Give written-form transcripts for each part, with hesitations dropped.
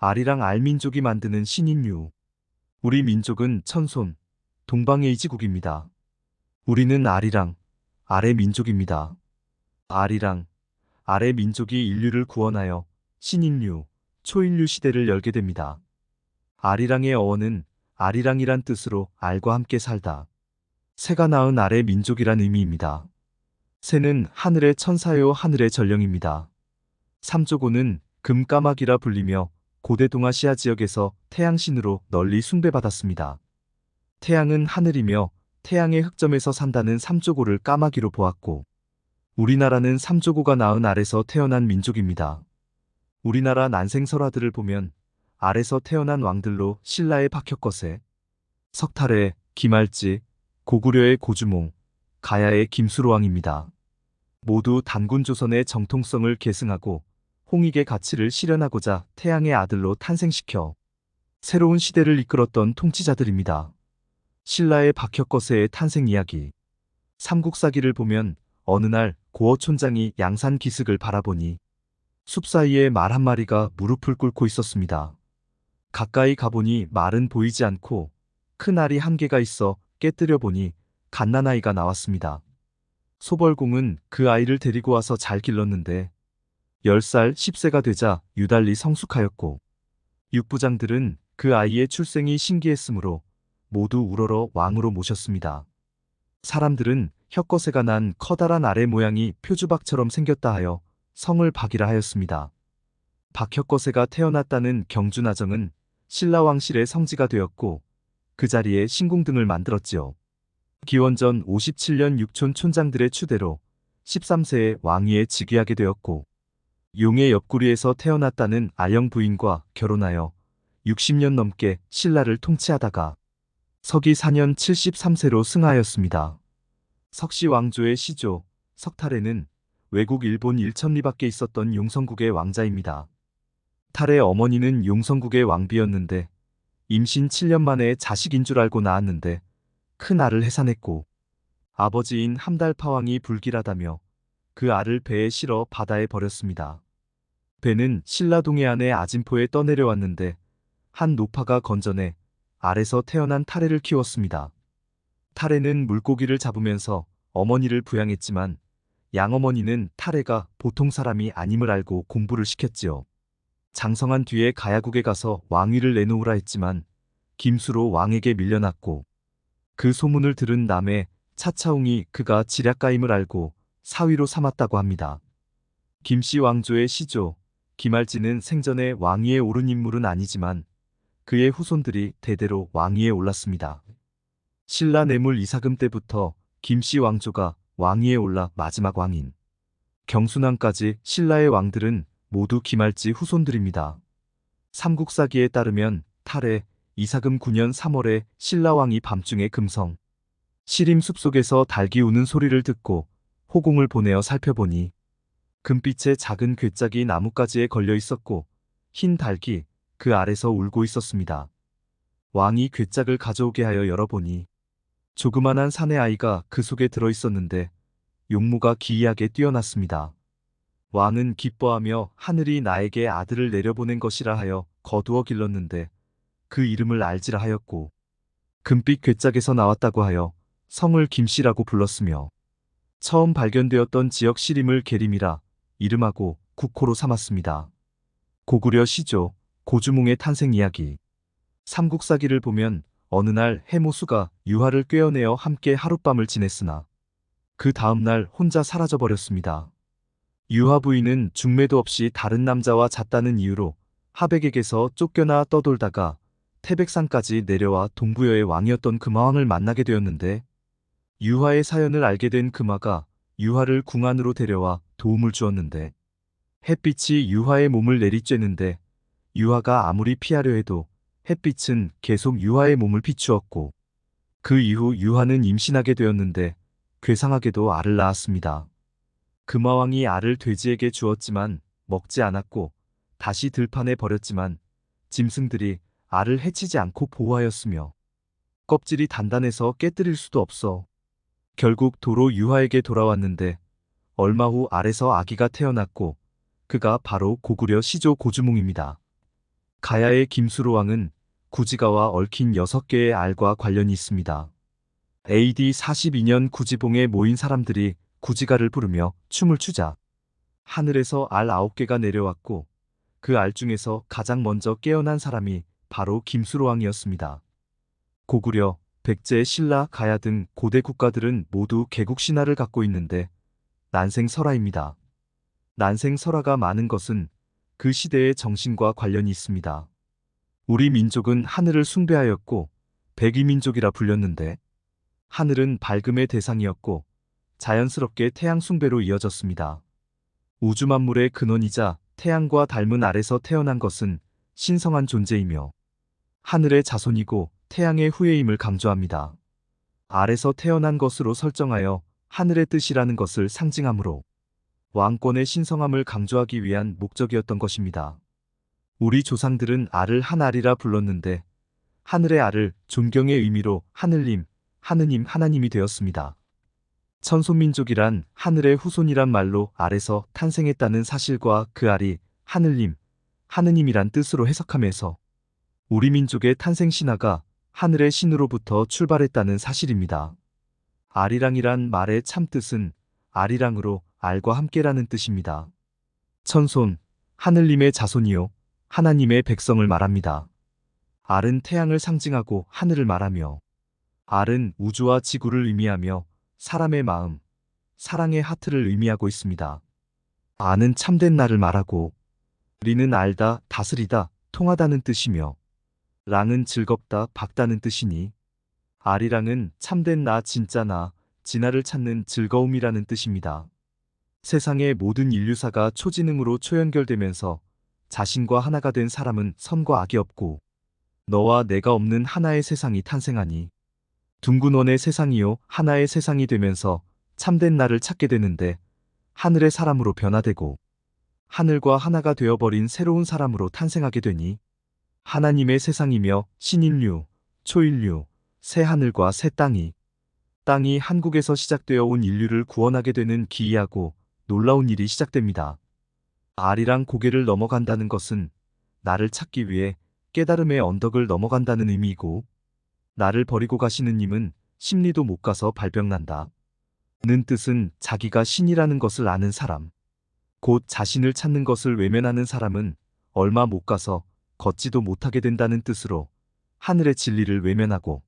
아리랑 알민족이 만드는 신인류. 우리 민족은 천손, 동방에이지국입니다. 우리는 아리랑, 아래 민족입니다. 아리랑, 아래 민족이 인류를 구원하여 신인류, 초인류 시대를 열게 됩니다. 아리랑의 어원은 아리랑이란 뜻으로 알과 함께 살다. 새가 낳은 아래 민족이란 의미입니다. 새는 하늘의 천사요 하늘의 전령입니다. 삼조고는 금까마귀라 불리며 고대 동아시아 지역에서 태양신으로 널리 숭배받았습니다. 태양은 하늘이며 태양의 흑점에서 산다는 삼조고를 까마귀로 보았고, 우리나라는 삼조고가 낳은 알에서 태어난 민족입니다. 우리나라 난생설화들을 보면 알에서 태어난 왕들로 신라의 박혁거세, 석탈의 김알지, 고구려의 고주몽, 가야의 김수로왕입니다. 모두 단군조선의 정통성을 계승하고 홍익의 가치를 실현하고자 태양의 아들로 탄생시켜 새로운 시대를 이끌었던 통치자들입니다. 신라의 박혁거세의 탄생 이야기. 삼국사기를 보면 어느 날 고어 촌장이 양산 기슭을 바라보니 숲 사이에 말 한 마리가 무릎을 꿇고 있었습니다. 가까이 가보니 말은 보이지 않고 큰 알이 한 개가 있어 깨뜨려 보니 갓난아이가 나왔습니다. 소벌공은 그 아이를 데리고 와서 잘 길렀는데 10살 10세가 되자 유달리 성숙하였고, 육부장들은 그 아이의 출생이 신기했으므로 모두 우러러 왕으로 모셨습니다. 사람들은 혁거세가 난 커다란 알의 모양이 표주박처럼 생겼다 하여 성을 박이라 하였습니다. 박혁거세가 태어났다는 경주나정은 신라왕실의 성지가 되었고, 그 자리에 신궁등을 만들었지요. 기원전 57년 육촌 촌장들의 추대로 13세에 왕위에 즉위하게 되었고, 용의 옆구리에서 태어났다는 아영 부인과 결혼하여 60년 넘게 신라를 통치하다가 서기 4년 73세로 승하였습니다. 석시 왕조의 시조, 석탈에는 외국 일본 일천리밖에 있었던 용성국의 왕자입니다. 탈의 어머니는 용성국의 왕비였는데 임신 7년 만에 자식인 줄 알고 낳았는데 큰 알을 해산했고, 아버지인 함달파왕이 불길하다며 그 알을 배에 실어 바다에 버렸습니다. 배는 신라 동해안의 아진포에 떠내려왔는데 한 노파가 건져내 알에서 태어난 탈해를 키웠습니다. 탈해는 물고기를 잡으면서 어머니를 부양했지만 양어머니는 탈해가 보통 사람이 아님을 알고 공부를 시켰지요. 장성한 뒤에 가야국에 가서 왕위를 내놓으라 했지만 김수로 왕에게 밀려났고, 그 소문을 들은 남의 차차웅이 그가 지략가임을 알고 사위로 삼았다고 합니다. 김씨 왕조의 시조, 김알지는 생전에 왕위에 오른 인물은 아니지만 그의 후손들이 대대로 왕위에 올랐습니다. 신라 내물 이사금 때부터 김씨 왕조가 왕위에 올라 마지막 왕인 경순왕까지 신라의 왕들은 모두 김알지 후손들입니다. 삼국사기에 따르면 탈해 이사금 9년 3월에 신라왕이 밤중에 금성 시림 숲속에서 닭이 우는 소리를 듣고 호공을 보내어 살펴보니 금빛의 작은 괴짝이 나뭇가지에 걸려 있었고 흰 닭이 그 아래서 울고 있었습니다. 왕이 괴짝을 가져오게 하여 열어보니 조그만한 사내 아이가 그 속에 들어 있었는데 용모가 기이하게 뛰어났습니다. 왕은 기뻐하며 하늘이 나에게 아들을 내려보낸 것이라 하여 거두어 길렀는데 그 이름을 알지라 하였고, 금빛 괴짝에서 나왔다고 하여 성을 김씨라고 불렀으며 처음 발견되었던 지역 시림을 계림이라 이름하고 국호로 삼았습니다. 고구려 시조, 고주몽의 탄생 이야기. 삼국사기를 보면 어느 날 해모수가 유화를 꿰어내어 함께 하룻밤을 지냈으나 그 다음날 혼자 사라져버렸습니다. 유화 부인은 중매도 없이 다른 남자와 잤다는 이유로 하백에게서 쫓겨나 떠돌다가 태백산까지 내려와 동부여의 왕이었던 금화왕을 만나게 되었는데, 유화의 사연을 알게 된 금화가 유화를 궁 안으로 데려와 도움을 주었는데 햇빛이 유화의 몸을 내리쬐는데 유화가 아무리 피하려 해도 햇빛은 계속 유화의 몸을 비추었고, 그 이후 유화는 임신하게 되었는데 괴상하게도 알을 낳았습니다. 금화왕이 알을 돼지에게 주었지만 먹지 않았고 다시 들판에 버렸지만 짐승들이 알을 해치지 않고 보호하였으며 껍질이 단단해서 깨뜨릴 수도 없어 결국 도로 유화에게 돌아왔는데 얼마 후 알에서 아기가 태어났고 그가 바로 고구려 시조 고주몽입니다. 가야의 김수로왕은 구지가와 얽힌 6개의 알과 관련이 있습니다. AD 42년 구지봉에 모인 사람들이 구지가를 부르며 춤을 추자 하늘에서 알 9개가 내려왔고 그 알 중에서 가장 먼저 깨어난 사람이 바로 김수로왕이었습니다. 고구려, 백제, 신라, 가야 등 고대 국가들은 모두 개국 신화를 갖고 있는데 난생설화입니다. 난생설화가 많은 것은 그 시대의 정신과 관련이 있습니다. 우리 민족은 하늘을 숭배하였고 백위민족이라 불렸는데 하늘은 밝음의 대상이었고 자연스럽게 태양 숭배로 이어졌습니다. 우주 만물의 근원이자 태양과 닮은 알에서 태어난 것은 신성한 존재이며 하늘의 자손이고 태양의 후예임을 강조합니다. 알에서 태어난 것으로 설정하여 하늘의 뜻이라는 것을 상징하므로 왕권의 신성함을 강조하기 위한 목적이었던 것입니다. 우리 조상들은 알을 한알이라 불렀는데 하늘의 알을 존경의 의미로 하늘님, 하느님, 하나님이 되었습니다. 천손민족이란 하늘의 후손이란 말로 알에서 탄생했다는 사실과 그 알이 하늘님, 하느님이란 뜻으로 해석하면서 우리 민족의 탄생 신화가 하늘의 신으로부터 출발했다는 사실입니다. 아리랑이란 말의 참뜻은 아리랑으로 알과 함께라는 뜻입니다. 천손, 하늘님의 자손이요 하나님의 백성을 말합니다. 알은 태양을 상징하고 하늘을 말하며 알은 우주와 지구를 의미하며 사람의 마음, 사랑의 하트를 의미하고 있습니다. 아는 참된 나를 말하고 리는 알다, 다스리다, 통하다는 뜻이며 랑은 즐겁다, 밝다는 뜻이니 아리랑은 참된 나, 진짜 나, 진화를 찾는 즐거움이라는 뜻입니다. 세상의 모든 인류사가 초지능으로 초연결되면서 자신과 하나가 된 사람은 선과 악이 없고 너와 내가 없는 하나의 세상이 탄생하니 둥근 원의 세상이요 하나의 세상이 되면서 참된 나를 찾게 되는데 하늘의 사람으로 변화되고 하늘과 하나가 되어버린 새로운 사람으로 탄생하게 되니 하나님의 세상이며 신인류, 초인류, 새 하늘과 새 땅이 한국에서 시작되어 온 인류를 구원하게 되는 기이하고 놀라운 일이 시작됩니다. 알이랑 고개를 넘어간다는 것은 나를 찾기 위해 깨달음의 언덕을 넘어간다는 의미이고 나를 버리고 가시는 님은 십리도 못 가서 발병난다. 는 뜻은 자기가 신이라는 것을 아는 사람, 곧 자신을 찾는 것을 외면하는 사람은 얼마 못 가서 걷지도 못하게 된다는 뜻으로 하늘의 진리를 외면하고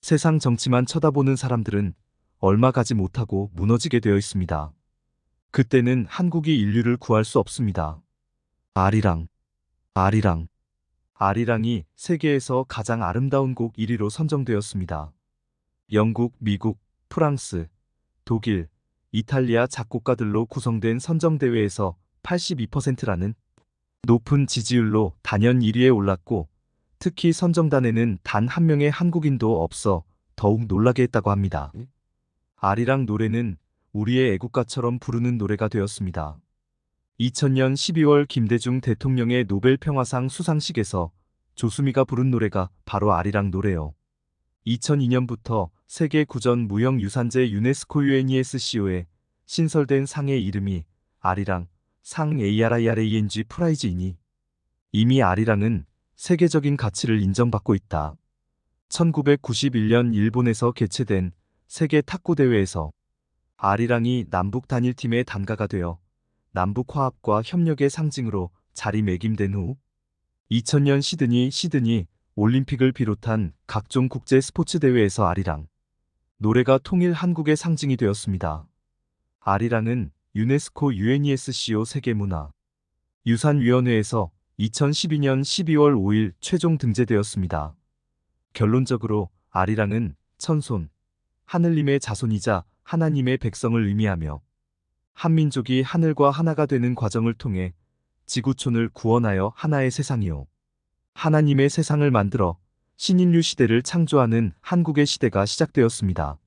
세상 정치만 쳐다보는 사람들은 얼마 가지 못하고 무너지게 되어 있습니다. 그때는 한국이 인류를 구할 수 없습니다. 아리랑, 아리랑. 아리랑이 세계에서 가장 아름다운 곡 1위로 선정되었습니다. 영국, 미국, 프랑스, 독일, 이탈리아 작곡가들로 구성된 선정대회에서 82%라는 높은 지지율로 단연 1위에 올랐고 특히 선정단에는 단 한 명의 한국인도 없어 더욱 놀라게 했다고 합니다. 아리랑 노래는 우리의 애국가처럼 부르는 노래가 되었습니다. 2000년 12월 김대중 대통령의 노벨 평화상 수상식에서 조수미가 부른 노래가 바로 아리랑 노래요. 2002년부터 세계 구전 무형유산재 유네스코 UNESCO 신설된 상의 이름이 아리랑 상 ARIRANG 프라이즈이니 이미 아리랑은 세계적인 가치를 인정받고 있다. 1991년 일본에서 개최된 세계 탁구 대회에서 아리랑이 남북 단일팀의 단가가 되어 남북 화합과 협력의 상징으로 자리매김된 후 2000년 시드니 올림픽을 비롯한 각종 국제 스포츠 대회에서 아리랑 노래가 통일 한국의 상징이 되었습니다. 아리랑은 유네스코 UNESCO 세계문화 유산위원회에서 2012년 12월 5일 최종 등재되었습니다. 결론적으로 아리랑은 천손, 하늘님의 자손이자 하나님의 백성을 의미하며 한민족이 하늘과 하나가 되는 과정을 통해 지구촌을 구원하여 하나의 세상이요 하나님의 세상을 만들어 신인류 시대를 창조하는 한국의 시대가 시작되었습니다.